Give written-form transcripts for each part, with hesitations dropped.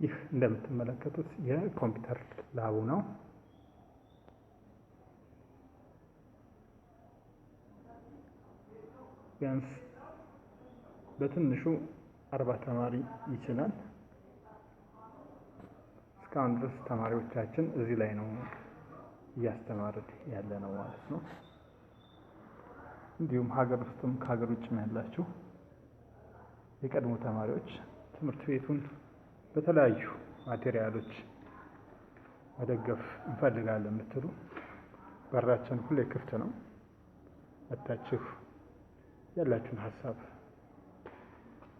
ይህ እንደምትመለከቱት የኮምፒውተር ላቡ ነው። ቢያንስ በትንሹ 40 ተማሪ ይችላል። እስካሁን ድረስ ተማሪዎቻችን እዚህ ላይ ነው እያስተማርን ያለ ነው ማለት ነው። እንዲሁም ሀገር ውስጥም ከሀገር ውጭም ያላችሁ የቀድሞ ተማሪዎች ትምህርት ቤቱን በተለያዩ ማቴሪያሎች መደገፍ እንፈልጋለን የምትሉ በራችን ሁሌ ክፍት ነው። መጥታችሁ ያላችሁን ሀሳብ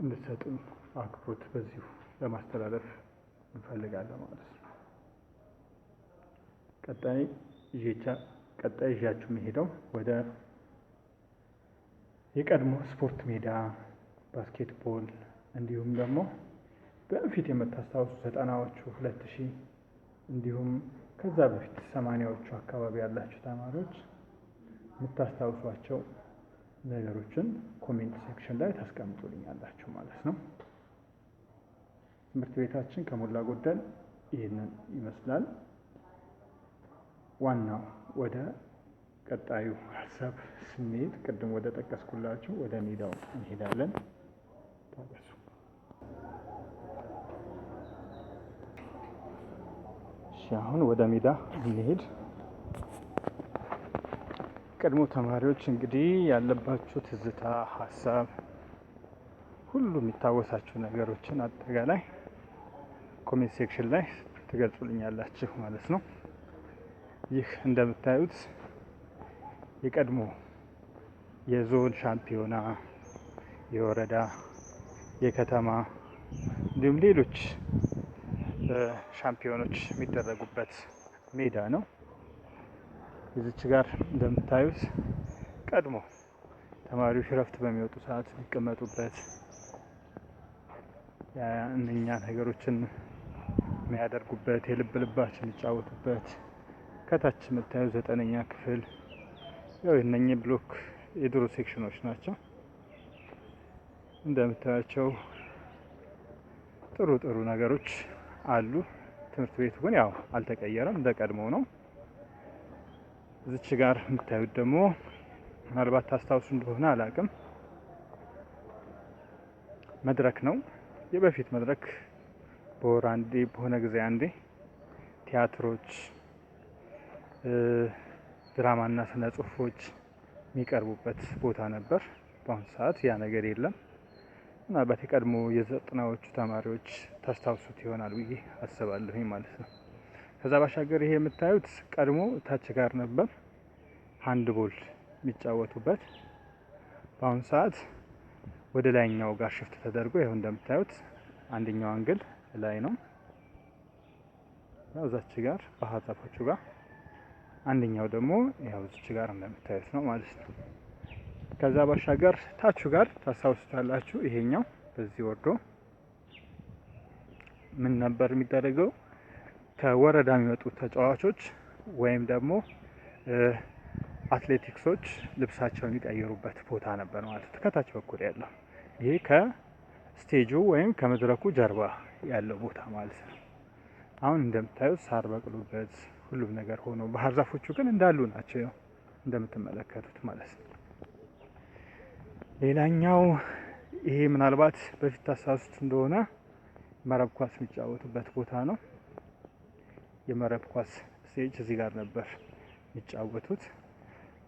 እንድትሰጡን አክብሮት በዚሁ ለማስተላለፍ እንፈልጋለን ማለት ነው። ቀጣይ ይዣችሁ የሚሄደው ወደ የቀድሞ ስፖርት ሜዳ፣ ባስኬትቦል እንዲሁም ደግሞ በፊት የምታስታውሱ 90ዎቹ 2000 እንዲሁም ከዛ በፊት 80ዎቹ አካባቢ ያላችሁ ተማሪዎች የምታስታውሷቸው ነገሮችን ኮሜንት ሴክሽን ላይ ታስቀምጡልኛላችሁ ማለት ነው። ትምህርት ቤታችን ከሞላ ጎደል ይህንን ይመስላል። ዋናው ወደ ቀጣዩ ሀሳብ ስንሄድ ቅድም ወደ ጠቀስኩላችሁ ወደ ሜዳው እንሄዳለን። ታገሱ። አሁን ወደ ሜዳ እንሄድ። ቀድሞ ተማሪዎች እንግዲህ ያለባችሁ ትዝታ፣ ሀሳብ፣ ሁሉ የሚታወሳችሁ ነገሮችን አጠቃላይ ኮሜንት ሴክሽን ላይ ትገልጹልኛላችሁ ማለት ነው። ይህ እንደምታዩት የቀድሞ የዞን ሻምፒዮና፣ የወረዳ፣ የከተማ እንዲሁም ሌሎች ሻምፒዮኖች የሚደረጉበት ሜዳ ነው። እዚች ጋር እንደምታዩት ቀድሞ ተማሪዎች እረፍት በሚወጡ ሰዓት የሚቀመጡበት እነኛ ነገሮችን የሚያደርጉበት የልብ ልባችን የሚጫወቱበት ከታች የምታዩት 9ኛ ክፍል ያው እነኚህ ብሎክ የድሮ ሴክሽኖች ናቸው። እንደምታያቸው ጥሩ ጥሩ ነገሮች አሉ። ትምህርት ቤቱ ግን ያው አልተቀየረም፣ እንደቀድሞ ነው። እዚች ጋር የምታዩት ደግሞ ምናልባት ታስታውሱ እንደሆነ አላውቅም፣ መድረክ ነው። የበፊት መድረክ በወር አንዴ በሆነ ጊዜ አንዴ ቲያትሮች፣ ድራማና ስነ ጽሁፎች የሚቀርቡበት ቦታ ነበር። በአሁኑ ሰዓት ያ ነገር የለም። ምናልባት የቀድሞ የ90ዎቹ ተማሪዎች ታስታውሱት ይሆናል ብዬ አስባለሁኝ ማለት ነው። ከዛ ባሻገር ይሄ የምታዩት ቀድሞ ታች ጋር ነበር ሃንድቦል የሚጫወቱበት። በአሁኑ ሰዓት ወደ ላይኛው ጋር ሽፍት ተደርጎ ይኸው እንደምታዩት አንደኛው አንግል ላይ ነው፣ ያው እዛች ጋር ባህር ዛፎቹ ጋር፣ አንደኛው ደግሞ ያው እዚች ጋር እንደምታዩት ነው ማለት ነው። ከዛ ባሻገር ታቹ ጋር ታስታውሱታላችሁ። ይሄኛው በዚህ ወርዶ ምን ነበር የሚደረገው? ከወረዳ የሚመጡ ተጫዋቾች ወይም ደግሞ አትሌቲክሶች ልብሳቸውን የሚቀይሩበት ቦታ ነበር ማለት ነው። ከታች በኩል ያለው ይሄ ከስቴጁ ወይም ከመድረኩ ጀርባ ያለው ቦታ ማለት ነው። አሁን እንደምታዩት ሳር በቅሎበት ሁሉም ነገር ሆኖ ባህር ዛፎቹ ግን እንዳሉ ናቸው፣ ያው እንደምትመለከቱት ማለት ነው። ሌላኛው ይሄ ምናልባት በፊት ታስታውሱት እንደሆነ መረብ ኳስ የሚጫወቱበት ቦታ ነው። የመረብ ኳስ ስቴጅ እዚህ ጋር ነበር የሚጫወቱት።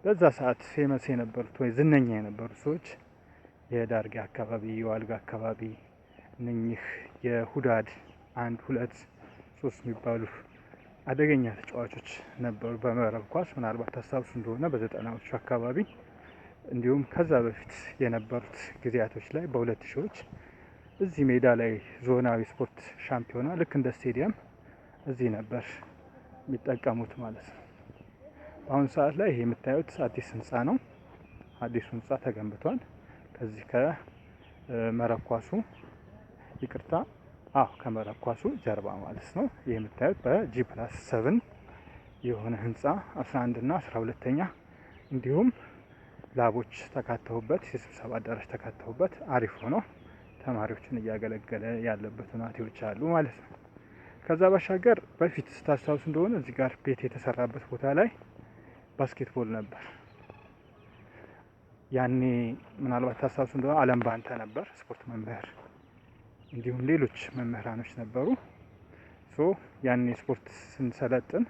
በዛ ሰዓት ፌመስ የነበሩት ወይ ዝነኛ የነበሩት ሰዎች የዳርጌ አካባቢ፣ የዋልጋ አካባቢ እነኚህ የሁዳድ 1 2 3 የሚባሉ አደገኛ ተጫዋቾች ነበሩ በመረብ ኳስ። ምናልባት ታስታውሱ እንደሆነ በ90ዎቹ አካባቢ እንዲሁም ከዛ በፊት የነበሩት ጊዜያቶች ላይ በ2000ዎች እዚህ ሜዳ ላይ ዞናዊ ስፖርት ሻምፒዮና ልክ እንደ ስቴዲየም እዚህ ነበር የሚጠቀሙት ማለት ነው። በአሁኑ ሰዓት ላይ ይሄ የምታዩት አዲስ ህንፃ ነው። አዲሱ ህንፃ ተገንብቷል። ከዚህ ከመረብ ኳሱ ይቅርታ፣ ከመረብ ኳሱ ጀርባ ማለት ነው። ይሄ የምታዩት በG+7 የሆነ ህንፃ 11 እና 12ኛ እንዲሁም ላቦች ተካተውበት የስብሰባ አዳራሽ ተካተውበት አሪፍ ሆኖ ተማሪዎችን እያገለገለ ያለበት ሁኔታዎች አሉ ማለት ነው። ከዛ ባሻገር በፊት ስታስታውስ እንደሆነ እዚህ ጋር ቤት የተሰራበት ቦታ ላይ ባስኬትቦል ነበር። ያኔ ምናልባት ታስታውሱ እንደሆነ አለም ባንተ ነበር ስፖርት መምህር፣ እንዲሁም ሌሎች መምህራኖች ነበሩ። ያኔ ስፖርት ስንሰለጥን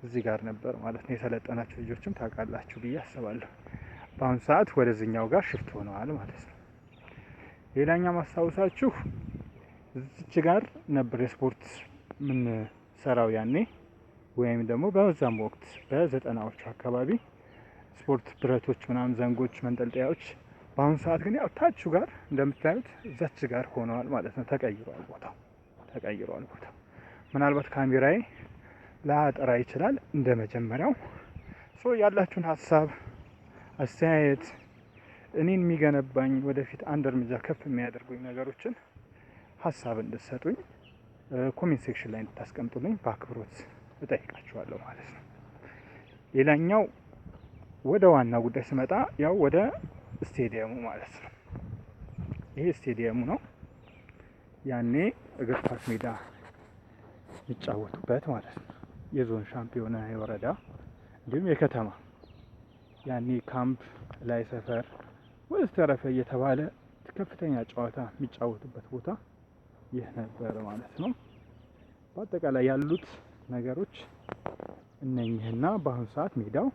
እዚህ ጋር ነበር ማለት ነው። የሰለጠናችሁ ልጆችም ታውቃላችሁ ብዬ አስባለሁ። በአሁኑ ሰዓት ወደዚህኛው ጋር ሽፍት ሆነዋል ማለት ነው። ሌላኛው ማስታወሳችሁ እዚች ጋር ነበር የስፖርት ምን ሰራው ያኔ፣ ወይም ደግሞ በዛም ወቅት በ90ዎቹ አካባቢ ስፖርት ብረቶች ምናምን፣ ዘንጎች፣ መንጠልጠያዎች። በአሁኑ ሰዓት ግን ያው ታቹ ጋር እንደምታዩት እዛች ጋር ሆነዋል ማለት ነው። ተቀይሯል ቦታው። ምናልባት ካሜራዬ ላጠራ ይችላል እንደ መጀመሪያው። ያላችሁን ሀሳብ አስተያየት፣ እኔን የሚገነባኝ ወደፊት አንድ እርምጃ ከፍ የሚያደርጉኝ ነገሮችን ሀሳብ እንድትሰጡኝ ኮሜንት ሴክሽን ላይ እንድታስቀምጡልኝ በአክብሮት እጠይቃችኋለሁ ማለት ነው። ሌላኛው ወደ ዋና ጉዳይ ስመጣ ያው ወደ ስቴዲየሙ ማለት ነው። ይሄ ስቴዲየሙ ነው ያኔ እግር ኳስ ሜዳ የሚጫወቱበት ማለት ነው። የዞን ሻምፒዮና፣ የወረዳ እንዲሁም የከተማ ያኔ ካምፕ ላይ ሰፈር ወዘተረፈ እየተባለ ከፍተኛ ጨዋታ የሚጫወቱበት ቦታ ይህ ነበር ማለት ነው። በአጠቃላይ ያሉት ነገሮች እነኚህና በአሁኑ ሰዓት ሜዳው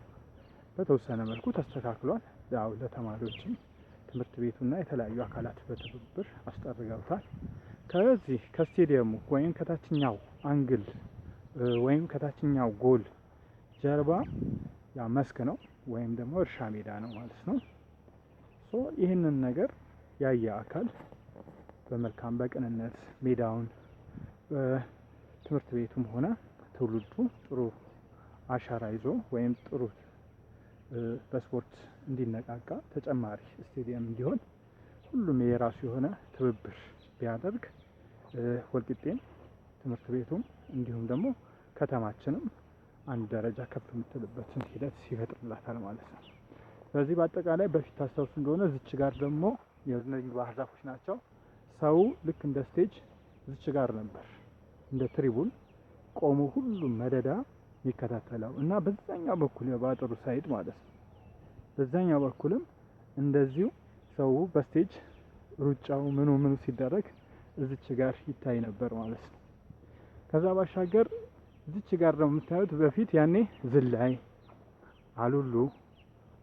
በተወሰነ መልኩ ተስተካክሏል። ያው ለተማሪዎችም ትምህርት ቤቱና የተለያዩ አካላት በትብብር አስጠርገውታል። ከዚህ ከስቴዲየሙ ወይም ከታችኛው አንግል ወይም ከታችኛው ጎል ጀርባ ያ መስክ ነው ወይም ደግሞ እርሻ ሜዳ ነው ማለት ነው። ይህንን ነገር ያየ አካል በመልካም በቅንነት ሜዳውን ትምህርት ቤቱም ሆነ ትውልዱ ጥሩ አሻራ ይዞ ወይም ጥሩ በስፖርት እንዲነቃቃ ተጨማሪ ስቴዲየም እንዲሆን ሁሉም የራሱ የሆነ ትብብር ቢያደርግ ወልቂጤም ትምህርት ቤቱም እንዲሁም ደግሞ ከተማችንም አንድ ደረጃ ከፍ የምትልበትን ሂደት ይፈጥርላታል ማለት ነው። ስለዚህ በአጠቃላይ በፊት ታስታውሱ እንደሆነ እዚች ጋር ደግሞ የእነዚህ ባህር ዛፎች ናቸው። ሰው ልክ እንደ ስቴጅ እዚች ጋር ነበር እንደ ትሪቡን ቆሞ ሁሉም መደዳ የሚከታተለው እና በዛኛው በኩል በአጥሩ ሳይድ ማለት ነው። በዛኛው በኩልም እንደዚሁ ሰው በስቴጅ ሩጫው ምኑ ሲደረግ እዚች ጋር ይታይ ነበር ማለት ነው። ከዛ ባሻገር እዚች ጋር ነው የምታዩት በፊት ያኔ ዝላይ አሉሉ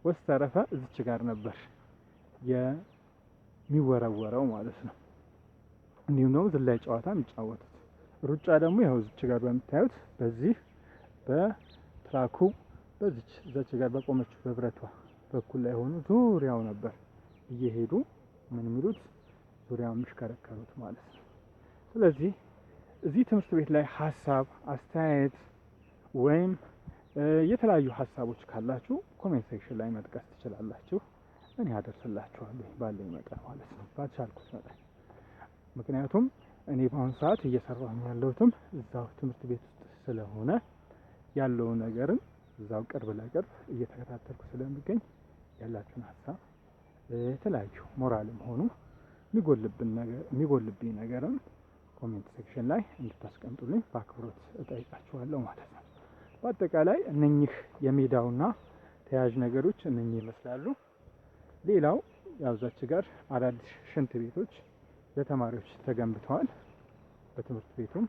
ወስተረፈ እዚች ጋር ነበር የሚወረወረው ማለት ነው። እንዲሁም ደግሞ ዝላይ ጨዋታ የሚጫወቱት፣ ሩጫ ደግሞ ያው እዚች ጋር በምታዩት በዚህ በትራኩ እዛች ጋር በቆመችው በብረቷ በኩል ላይ ሆኖ ዙሪያው ነበር እየሄዱ ምን የሚሉት ዙሪያውን የሚሽከረከሩት ማለት ነው። ስለዚህ እዚህ ትምህርት ቤት ላይ ሀሳብ አስተያየት ወይም የተለያዩ ሀሳቦች ካላችሁ ኮሜንት ሴክሽን ላይ መጥቀስ ትችላላችሁ። እኔ አደርስላችኋለሁ ባለኝ መጠን ማለት ነው፣ ባልቻልኩት መጠን። ምክንያቱም እኔ በአሁኑ ሰዓት እየሰራሁ ያለሁትም እዛው ትምህርት ቤት ውስጥ ስለሆነ ያለው ነገርም እዛው ቅርብ ለቅርብ እየተከታተልኩ ስለሚገኝ ያላችሁን ሀሳብ የተለያዩ ሞራልም ሆኑ የሚጎልብኝ ነገርም ኮሜንት ሴክሽን ላይ እንድታስቀምጡልኝ በአክብሮት እጠይቃችኋለሁ ማለት ነው። በአጠቃላይ እነኚህ የሜዳውና ተያያዥ ነገሮች እነኚህ ይመስላሉ። ሌላው ያውዛች ጋር አዳዲስ ሽንት ቤቶች ለተማሪዎች ተገንብተዋል። በትምህርት ቤቱም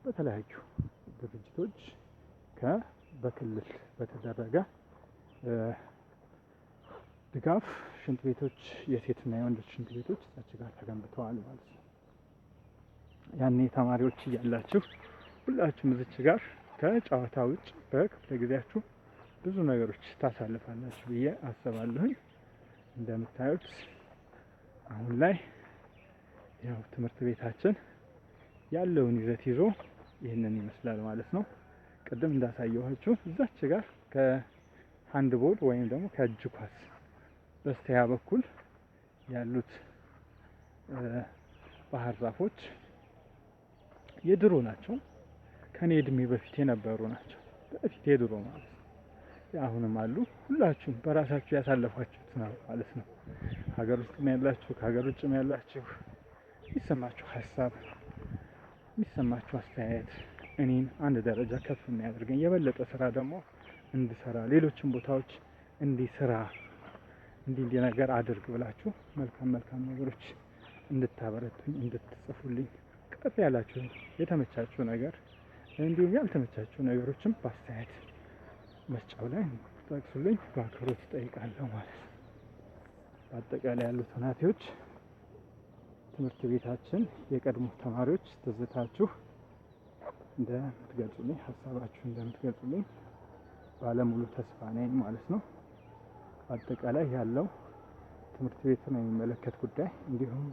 በተለያዩ ድርጅቶች በክልል በተደረገ ድጋፍ ሽንት ቤቶች የሴትና የወንዶች ሽንት ቤቶች እዛች ጋር ተገንብተዋል ማለት ነው። ያኔ ተማሪዎች እያላችሁ ሁላችሁም እዚች ጋር ከጨዋታ ውጭ በክፍለ ጊዜያችሁ ብዙ ነገሮች ታሳልፋላችሁ ብዬ አስባለሁኝ። እንደምታዩት አሁን ላይ ያው ትምህርት ቤታችን ያለውን ይዘት ይዞ ይህንን ይመስላል ማለት ነው። ቅድም እንዳሳየኋችሁ እዛች ጋር ከሃንድቦል ወይም ደግሞ ከእጅ ኳስ በስተያ በኩል ያሉት ባህር ዛፎች የድሮ ናቸው። ከኔ እድሜ በፊት የነበሩ ናቸው። በፊት የድሮ ማለት ነው። አሁንም አሉ። ሁላችሁም በራሳችሁ ያሳለፋችሁት ነው ማለት ነው። ሀገር ውስጥም ያላችሁ ከሀገር ውጭም ያላችሁ ይሰማችሁ ሀሳብ የሚሰማችሁ አስተያየት እኔን አንድ ደረጃ ከፍ የሚያደርገኝ የበለጠ ስራ ደግሞ እንድሰራ ሌሎችን ቦታዎች እንዲስራ እንዲህ ነገር አድርግ ብላችሁ መልካም ነገሮች እንድታበረቱኝ እንድትጽፉልኝ ቀጥ ያላችሁ የተመቻችሁ ነገር እንዲሁም ያልተመቻችሁ ነገሮችም በአስተያየት መስጫው ላይ ጠቅሱልኝ በአክብሮት እጠይቃለሁ ማለት ነው። በአጠቃላይ ያሉት ሁናቴዎች ትምህርት ቤታችን የቀድሞ ተማሪዎች ትዝታችሁ እንደምትገልጹልኝ ሀሳባችሁ እንደምትገልጹልኝ ባለሙሉ ተስፋ ነኝ ማለት ነው። በአጠቃላይ ያለው ትምህርት ቤቱን የሚመለከት ጉዳይ እንዲሁም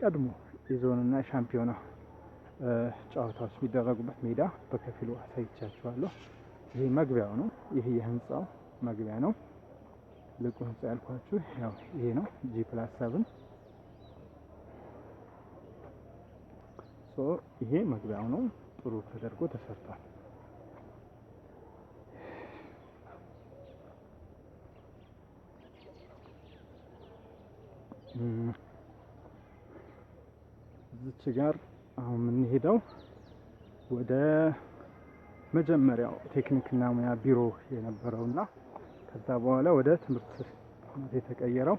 ቀድሞ የዞንና ሻምፒዮና ጨዋታዎች የሚደረጉበት ሜዳ በከፊሉ አሳይቻችኋለሁ። ይሄ መግቢያው ነው። ይሄ የህንፃው መግቢያ ነው። ትልቁ ህንፃ ያልኳችሁ ያው ይሄ ነው G+7 ይሄ መግቢያው ነው። ጥሩ ተደርጎ ተሰርቷል። እዚች ጋር አሁን የምንሄደው ወደ መጀመሪያው ቴክኒክና ሙያ ቢሮ የነበረውና ከዛ በኋላ ወደ ትምህርት የተቀየረው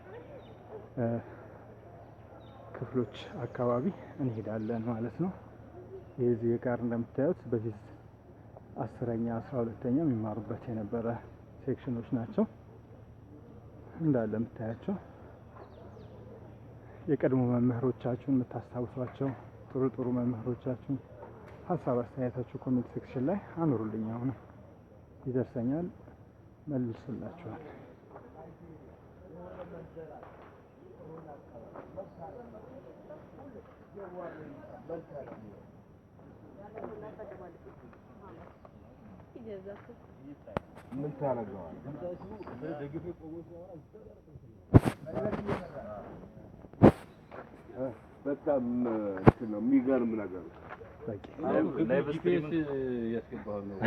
ክፍሎች አካባቢ እንሄዳለን ማለት ነው። የዚህ ጋር እንደምታዩት በፊት 10ኛ 12ኛ የሚማሩበት የነበረ ሴክሽኖች ናቸው እንዳለ የምታያቸው። የቀድሞ መምህሮቻችሁን የምታስታውሷቸው ጥሩ መምህሮቻችሁን ሀሳብ አስተያየታችሁ ኮሜንት ሴክሽን ላይ አኑሩልኝ። አሁን ይደርሰኛል፣ መልስላችኋል። ምን ታረጋዋል? በጣም ነው የሚገርም ነገር ነው። ላይቭ ስትሪም ያስገባው ነው።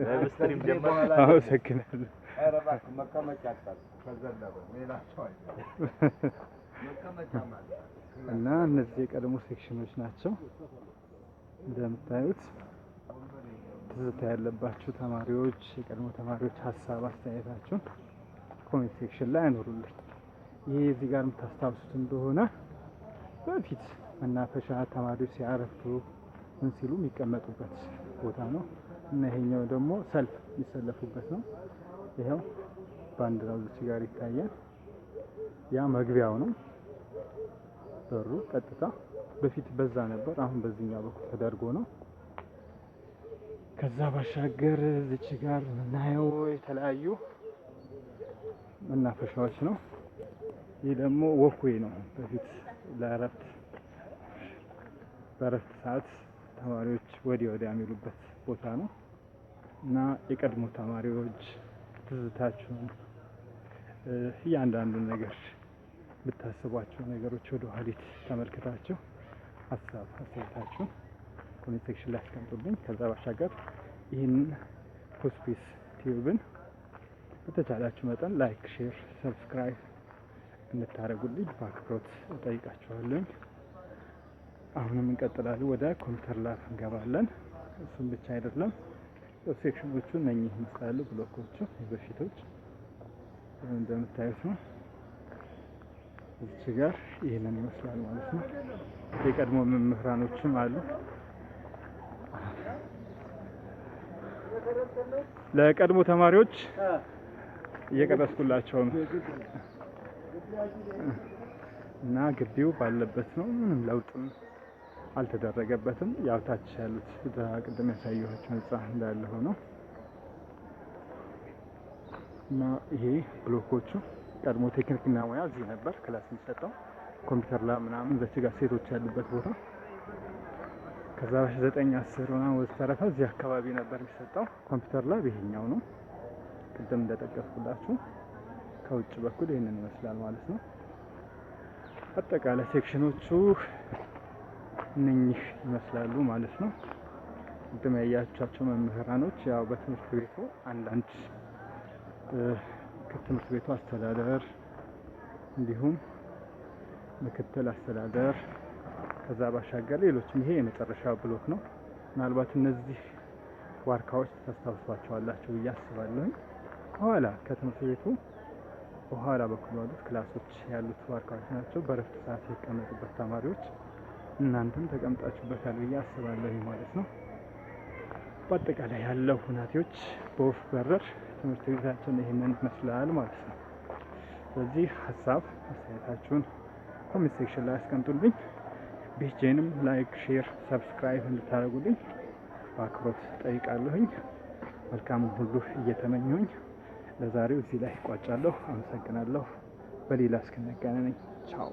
ላይቭ ስትሪም ጀመረ። አመሰግናለሁ። ኧረ እባክህ መቀመጫ አጣጥ ከዘለበ ሌላ ሰው አይደለም። መቀመጫ ማለት እና እነዚህ የቀድሞ ሴክሽኖች ናቸው። እንደምታዩት ትዝታ ያለባችሁ ተማሪዎች፣ የቀድሞ ተማሪዎች ሀሳብ አስተያየታችሁን ኮሜንት ሴክሽን ላይ አኖሩልኝ። ይሄ እዚህ ጋር የምታስታውሱት እንደሆነ በፊት መናፈሻ ተማሪዎች ሲያረፍቱ ምን ሲሉ የሚቀመጡበት ቦታ ነው እና ይሄኛው ደግሞ ሰልፍ የሚሰለፉበት ነው። ይሄው ባንዲራው እዚህ ጋር ይታያል። ያ መግቢያው ነው። በሩ ቀጥታ በፊት በዛ ነበር፣ አሁን በዚህኛው በኩል ተደርጎ ነው። ከዛ ባሻገር እዚህ ጋር የምናየው የተለያዩ መናፈሻዎች ነው። ይህ ደግሞ ወክዌይ ነው። በፊት ለእረፍት በእረፍት ሰዓት ተማሪዎች ወዲያ የሚሉበት ቦታ ነው እና የቀድሞ ተማሪዎች ትዝታችሁን እያንዳንዱን ነገር ብታስቧቸው ነገሮች ወደ ኋሊት ተመልክታችሁ ሀሳብ አስተያየታችሁን ኮሜንት ሴክሽን ላይ አስቀምጡልኝ። ከዛ ባሻገር ይህንን ሆስፒስ ቲዩብን በተቻላችሁ መጠን ላይክ፣ ሼር፣ ሰብስክራይብ እንድታደርጉልኝ በአክብሮት እጠይቃችኋለሁ። አሁንም እንቀጥላለን። ወደ ኮምፒውተር ላብ እንገባለን። እሱም ብቻ አይደለም፣ ሴክሽኖቹ እነኚህ ይመስላሉ። ብሎኮቹ በፊቶች እንደምታዩት ነው። እዚህ ጋር ይሄንን ይመስላል ማለት ነው። የቀድሞ መምህራኖችም አሉ። ለቀድሞ ተማሪዎች እየቀረስኩላቸው ነው እና ግቢው ባለበት ነው። ምንም ለውጥ አልተደረገበትም። ያው ታች ያሉት ቅድም ያሳየኋቸው ህንጻ እንዳለ ሆኖ እና ይሄ ብሎኮቹ ቀድሞ ቴክኒክና ሙያ እዚህ ነበር ክላስ የሚሰጠው ኮምፒውተር ላብ ምናምን በዚህ ጋር ሴቶች ያሉበት ቦታ። ከዛ 9-10 ሆና ወስተረፈ እዚህ አካባቢ ነበር የሚሰጠው ኮምፒውተር ላብ። ይሄኛው ነው ቅድም እንደጠቀስኩላችሁ። ከውጭ በኩል ይሄንን ይመስላል ማለት ነው። አጠቃላይ ሴክሽኖቹ እነኚህ ይመስላሉ ማለት ነው። ቅድም ያያቻቸው መምህራኖች ያው በትምህርት ቤቱ አንዳንድ ከትምህርት ቤቱ አስተዳደር እንዲሁም ምክትል አስተዳደር ከዛ ባሻገር ሌሎችም ይሄ የመጨረሻ ብሎክ ነው። ምናልባት እነዚህ ዋርካዎች ታስታውሷቸዋላችሁ ብዬ አስባለሁ። በኋላ ከትምህርት ቤቱ በኋላ በኩል ያሉት ክላሶች ያሉት ዋርካዎች ናቸው። በረፍት ሰዓት የሚቀመጡበት ተማሪዎች እናንተም ተቀምጣችሁበታል ብዬ አስባለሁ ማለት ነው። በአጠቃላይ ያለው ሁናቴዎች በወፍ በረር ትምህርት ቤታችን ይህንን ይመስላል ማለት ነው። ስለዚህ ሀሳብ አስተያየታችሁን ኮሜንት ሴክሽን ላይ አስቀምጡልኝ። ፔጄንም ላይክ፣ ሼር፣ ሰብስክራይብ እንድታደርጉልኝ በአክብሮት ጠይቃለሁኝ። መልካሙን ሁሉ እየተመኘሁኝ ለዛሬው እዚህ ላይ ቋጫለሁ። አመሰግናለሁ። በሌላ እስክንገናኝ ቻው።